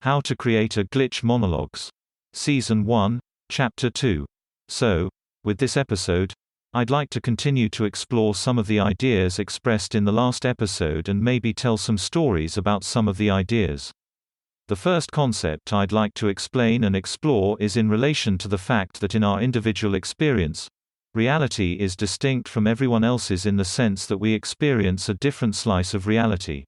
How to Create a Glitch Monologues. Season 1, Chapter 2. So, with this episode, I'd like to continue to explore some of the ideas expressed in the last episode and maybe tell some stories about some of the ideas. The first concept I'd like to explain and explore is in relation to the fact that in our individual experience, reality is distinct from everyone else's in the sense that we experience a different slice of reality.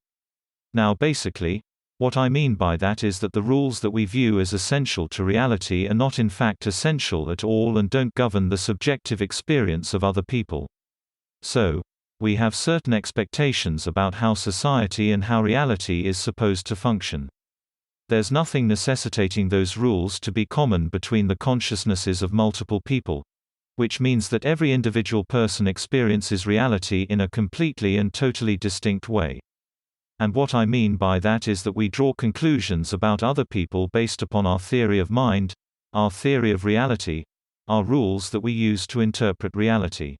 Now basically, what I mean by that is that the rules that we view as essential to reality are not in fact essential at all and don't govern the subjective experience of other people. So, we have certain expectations about how society and how reality is supposed to function. There's nothing necessitating those rules to be common between the consciousnesses of multiple people, which means that every individual person experiences reality in a completely and totally distinct way. And what I mean by that is that we draw conclusions about other people based upon our theory of mind, our theory of reality, our rules that we use to interpret reality.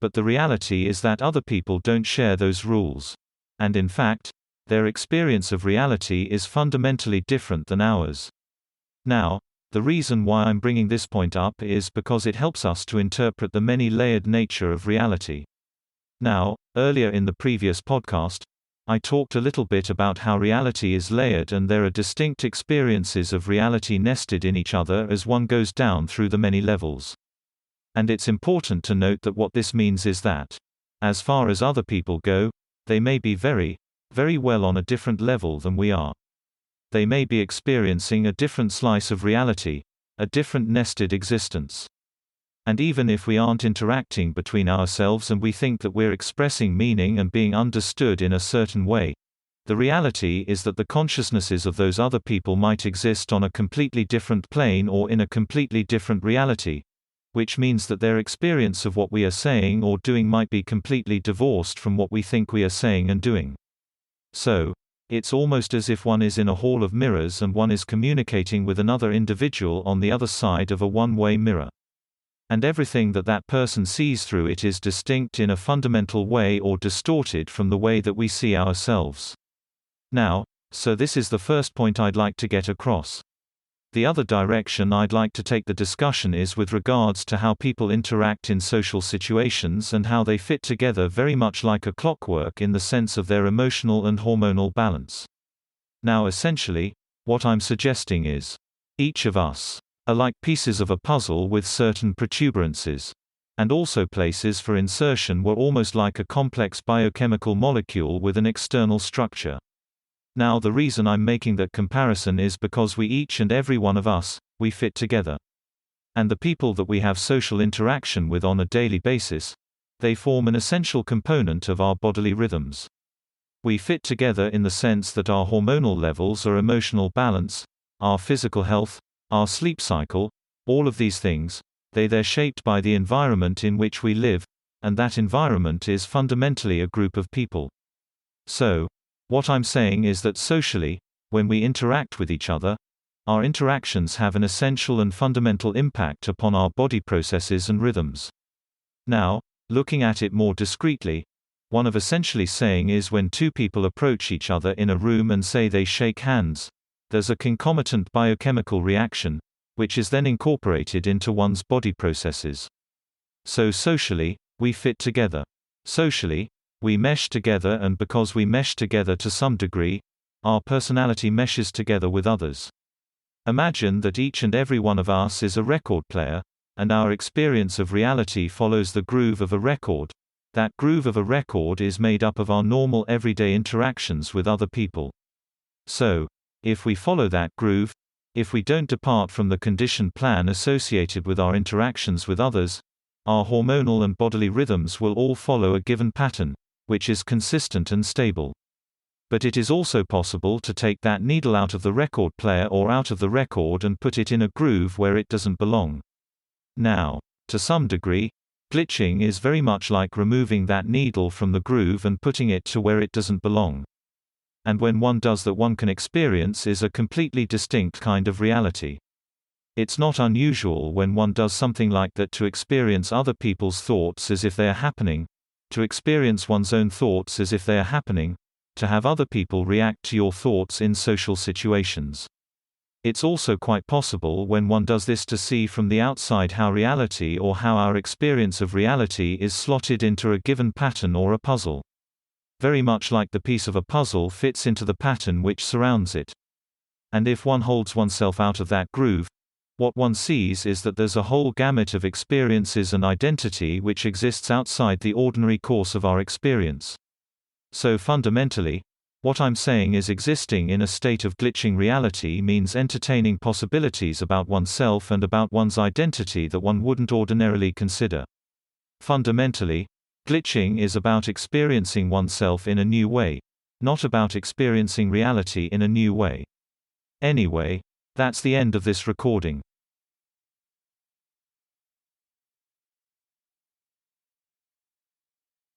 But the reality is that other people don't share those rules. And in fact, their experience of reality is fundamentally different than ours. Now, the reason why I'm bringing this point up is because it helps us to interpret the many-layered nature of reality. Now, earlier in the previous podcast, I talked a little bit about how reality is layered and there are distinct experiences of reality nested in each other as one goes down through the many levels. And it's important to note that what this means is that, as far as other people go, they may be very, very well on a different level than we are. They may be experiencing a different slice of reality, a different nested existence. And even if we aren't interacting between ourselves and we think that we're expressing meaning and being understood in a certain way, the reality is that the consciousnesses of those other people might exist on a completely different plane or in a completely different reality, which means that their experience of what we are saying or doing might be completely divorced from what we think we are saying and doing. So, it's almost as if one is in a hall of mirrors and one is communicating with another individual on the other side of a one-way mirror. And everything that that person sees through it is distinct in a fundamental way or distorted from the way that we see ourselves. Now, so this is the first point I'd like to get across. The other direction I'd like to take the discussion is with regards to how people interact in social situations and how they fit together very much like a clockwork in the sense of their emotional and hormonal balance. Now essentially, what I'm suggesting is, each of us are like pieces of a puzzle with certain protuberances. And also places for insertion were almost like a complex biochemical molecule with an external structure. Now the reason I'm making that comparison is because we each and every one of us, we fit together. And the people that we have social interaction with on a daily basis, they form an essential component of our bodily rhythms. We fit together in the sense that our hormonal levels, our emotional balance, our physical health, our sleep cycle, all of these things, they're shaped by the environment in which we live, and that environment is fundamentally a group of people. So, what I'm saying is that socially, when we interact with each other, our interactions have an essential and fundamental impact upon our body processes and rhythms. Now, looking at it more discreetly, one of essentially saying is when two people approach each other in a room and say they shake hands, there's a concomitant biochemical reaction, which is then incorporated into one's body processes. So socially, we fit together. Socially, we mesh together, and because we mesh together to some degree, our personality meshes together with others. Imagine that each and every one of us is a record player, and our experience of reality follows the groove of a record. That groove of a record is made up of our normal everyday interactions with other people. So, if we follow that groove, if we don't depart from the conditioned plan associated with our interactions with others, our hormonal and bodily rhythms will all follow a given pattern, which is consistent and stable. But it is also possible to take that needle out of the record player or out of the record and put it in a groove where it doesn't belong. Now, to some degree, glitching is very much like removing that needle from the groove and putting it to where it doesn't belong. And when one does that, one can experience is a completely distinct kind of reality. It's not unusual when one does something like that to experience other people's thoughts as if they are happening, to experience one's own thoughts as if they are happening, to have other people react to your thoughts in social situations. It's also quite possible when one does this to see from the outside how reality or how our experience of reality is slotted into a given pattern or a puzzle. Very much like the piece of a puzzle fits into the pattern which surrounds it. And if one holds oneself out of that groove, what one sees is that there's a whole gamut of experiences and identity which exists outside the ordinary course of our experience. So fundamentally, what I'm saying is existing in a state of glitching reality means entertaining possibilities about oneself and about one's identity that one wouldn't ordinarily consider. Fundamentally, glitching is about experiencing oneself in a new way, not about experiencing reality in a new way. Anyway, that's the end of this recording.